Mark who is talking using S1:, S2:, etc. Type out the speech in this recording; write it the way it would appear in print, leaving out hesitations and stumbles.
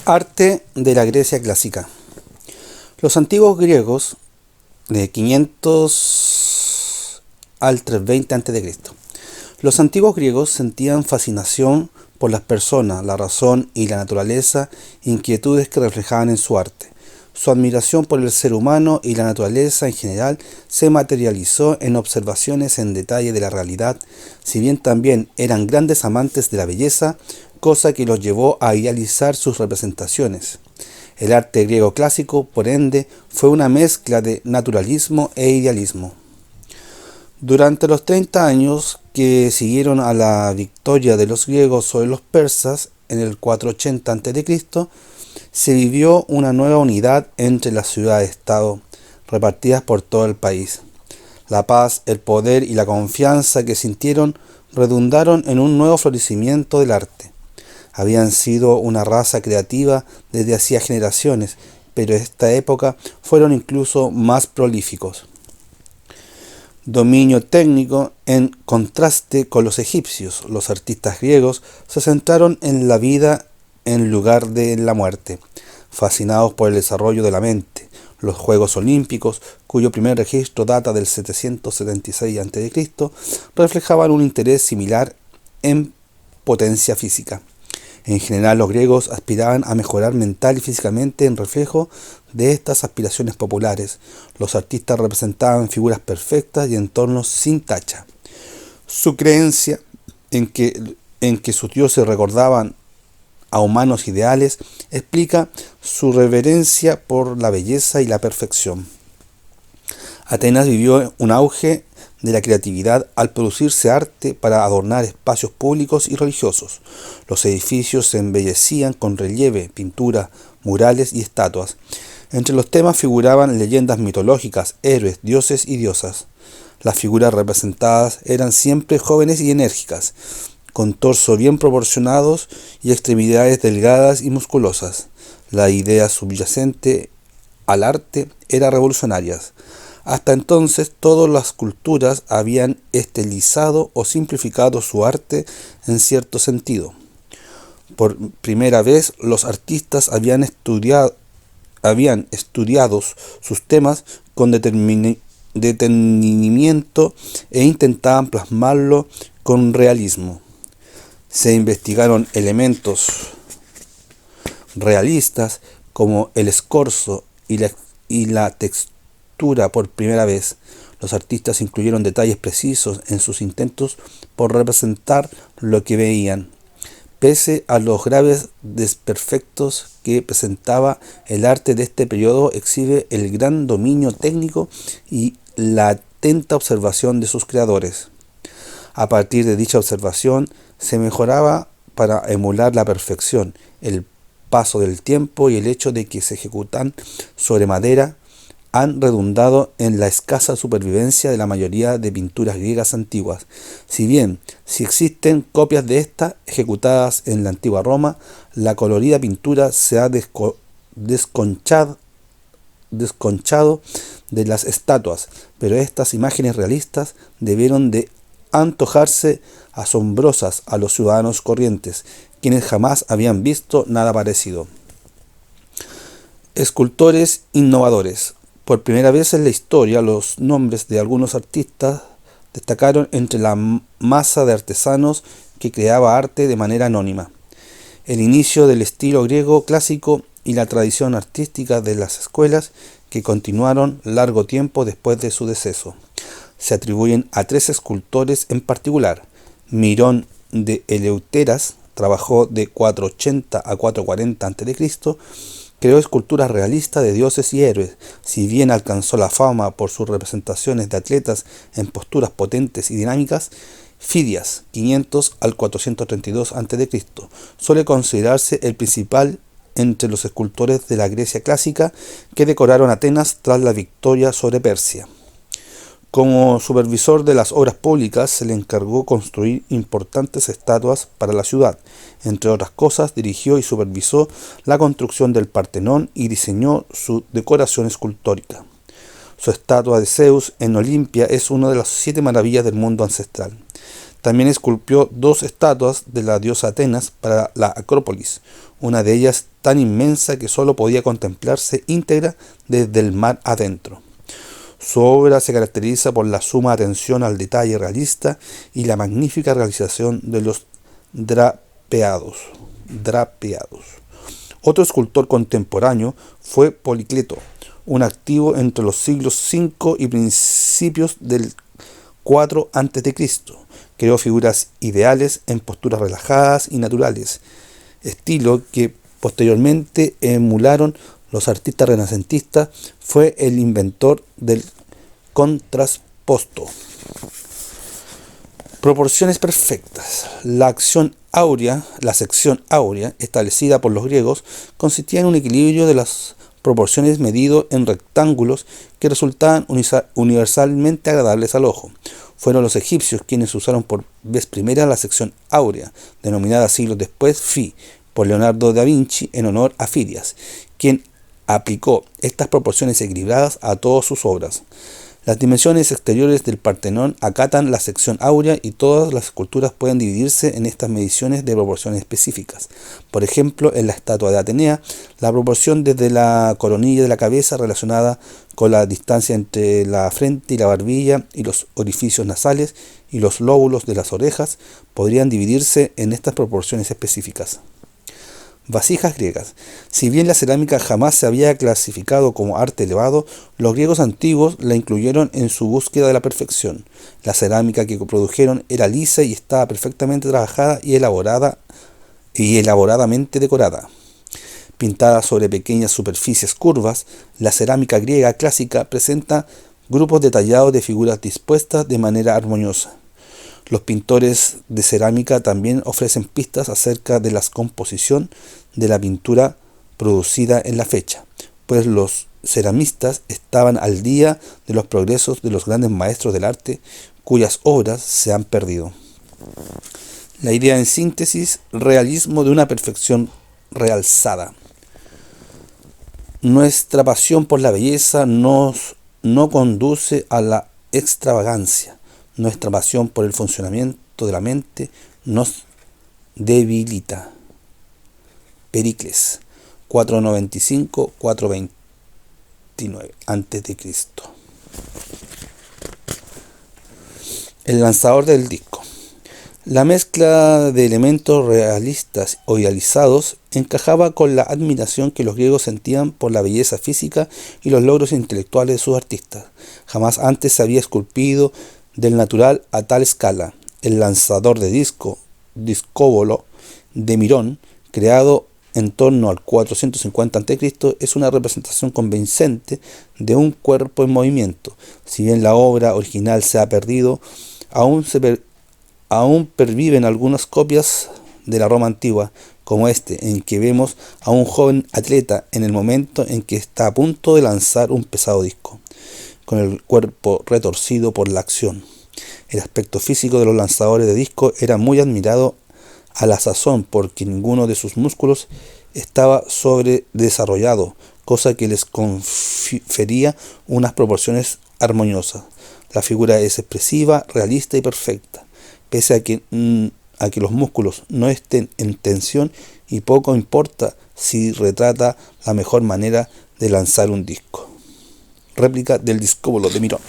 S1: Arte de la Grecia clásica. Los antiguos griegos, de 500 al 320 a.C. Los antiguos griegos sentían fascinación por las personas, la razón y la naturaleza, inquietudes que reflejaban en su arte. Su admiración por el ser humano y la naturaleza en general se materializó en observaciones en detalle de la realidad, si bien también eran grandes amantes de la belleza, cosa que los llevó a idealizar sus representaciones. El arte griego clásico, por ende, fue una mezcla de naturalismo e idealismo. Durante los 30 años que siguieron a la victoria de los griegos sobre los persas en el 480 a.C., se vivió una nueva unidad entre las ciudades-estado, repartidas por todo el país. La paz, el poder y la confianza que sintieron redundaron en un nuevo florecimiento del arte. Habían sido una raza creativa desde hacía generaciones, pero en esta época fueron incluso más prolíficos. Dominio técnico en contraste con los egipcios. Los artistas griegos se centraron en la vida en lugar de en la muerte, fascinados por el desarrollo de la mente. Los Juegos Olímpicos, cuyo primer registro data del 776 a.C., reflejaban un interés similar en potencia física. En general, los griegos aspiraban a mejorar mental y físicamente en reflejo de estas aspiraciones populares. Los artistas representaban figuras perfectas y entornos sin tacha. Su creencia en que sus dioses recordaban a humanos ideales explica su reverencia por la belleza y la perfección. Atenas vivió un auge de la creatividad al producirse arte para adornar espacios públicos y religiosos. Los edificios se embellecían con relieve, pintura, murales y estatuas. Entre los temas figuraban leyendas mitológicas, héroes, dioses y diosas. Las figuras representadas eran siempre jóvenes y enérgicas, con torso bien proporcionados y extremidades delgadas y musculosas. La idea subyacente al arte era revolucionaria. Hasta entonces, todas las culturas habían estilizado o simplificado su arte en cierto sentido. Por primera vez, los artistas habían estudiado sus temas con detenimiento e intentaban plasmarlo con realismo. Se investigaron elementos realistas como el escorzo y la textura por primera vez. Los artistas incluyeron detalles precisos en sus intentos por representar lo que veían. Pese a los graves desperfectos que presentaba, el arte de este periodo exhibe el gran dominio técnico y la atenta observación de sus creadores. A partir de dicha observación, se mejoraba para emular la perfección. El paso del tiempo y el hecho de que se ejecutan sobre madera han redundado en la escasa supervivencia de la mayoría de pinturas griegas antiguas. Si bien sí existen copias de estas ejecutadas en la antigua Roma, la colorida pintura se ha desconchado de las estatuas, pero estas imágenes realistas debieron de antojarse asombrosas a los ciudadanos corrientes, quienes jamás habían visto nada parecido. Escultores innovadores. Por primera vez en la historia, los nombres de algunos artistas destacaron entre la masa de artesanos que creaba arte de manera anónima. El inicio del estilo griego clásico y la tradición artística de las escuelas que continuaron largo tiempo después de su deceso. Se atribuyen a 3 escultores en particular. Mirón de Eleuteras trabajó de 480 a 440 a.C., creó esculturas realistas de dioses y héroes. Si bien alcanzó la fama por sus representaciones de atletas en posturas potentes y dinámicas, Fidias, 500 al 432 a.C., suele considerarse el principal entre los escultores de la Grecia clásica que decoraron Atenas tras la victoria sobre Persia. Como supervisor de las obras públicas, se le encargó construir importantes estatuas para la ciudad. Entre otras cosas, dirigió y supervisó la construcción del Partenón y diseñó su decoración escultórica. Su estatua de Zeus en Olimpia es una de las 7 maravillas del mundo ancestral. También esculpió 2 estatuas de la diosa Atenas para la Acrópolis, una de ellas tan inmensa que solo podía contemplarse íntegra desde el mar adentro. Su obra se caracteriza por la suma atención al detalle realista y la magnífica realización de los drapeados. Otro escultor contemporáneo fue Policleto, un activo entre los siglos V y principios del 4 a.C. Creó figuras ideales en posturas relajadas y naturales, estilo que posteriormente emularon los artistas renacentistas. Fue el inventor del contrasposto. Proporciones perfectas. La sección áurea, establecida por los griegos, consistía en un equilibrio de las proporciones medido en rectángulos que resultaban universalmente agradables al ojo. Fueron los egipcios quienes usaron por vez primera la sección áurea, denominada siglos después Phi, por Leonardo da Vinci en honor a Fidias, quien aplicó estas proporciones equilibradas a todas sus obras. Las dimensiones exteriores del Partenón acatan la sección áurea y todas las esculturas pueden dividirse en estas mediciones de proporciones específicas. Por ejemplo, en la estatua de Atenea, la proporción desde la coronilla de la cabeza relacionada con la distancia entre la frente y la barbilla y los orificios nasales y los lóbulos de las orejas podrían dividirse en estas proporciones específicas. Vasijas griegas. Si bien la cerámica jamás se había clasificado como arte elevado, los griegos antiguos la incluyeron en su búsqueda de la perfección. La cerámica que produjeron era lisa y estaba perfectamente trabajada y elaboradamente decorada. Pintada sobre pequeñas superficies curvas, la cerámica griega clásica presenta grupos detallados de figuras dispuestas de manera armoniosa. Los pintores de cerámica también ofrecen pistas acerca de la composición de la pintura producida en la fecha, pues los ceramistas estaban al día de los progresos de los grandes maestros del arte, cuyas obras se han perdido. La idea en síntesis: realismo de una perfección realzada. Nuestra pasión por la belleza no conduce a la extravagancia. Nuestra pasión por el funcionamiento de la mente nos debilita. Pericles, 495-429 a.C. El lanzador del disco. La mezcla de elementos realistas o idealizados encajaba con la admiración que los griegos sentían por la belleza física y los logros intelectuales de sus artistas. Jamás antes se había esculpido del natural a tal escala. El lanzador de discóbolo de Mirón, creado en torno al 450 a.C., es una representación convincente de un cuerpo en movimiento. Si bien la obra original se ha perdido, aún perviven algunas copias de la Roma antigua, como en que vemos a un joven atleta en el momento en que está a punto de lanzar un pesado disco, con el cuerpo retorcido por la acción. El aspecto físico de los lanzadores de disco era muy admirado a la sazón porque ninguno de sus músculos estaba sobredesarrollado, cosa que les confería unas proporciones armoniosas. La figura es expresiva, realista y perfecta, pese a que los músculos no estén en tensión, y poco importa si retrata la mejor manera de lanzar un disco. Réplica del discóbolo de Mirón.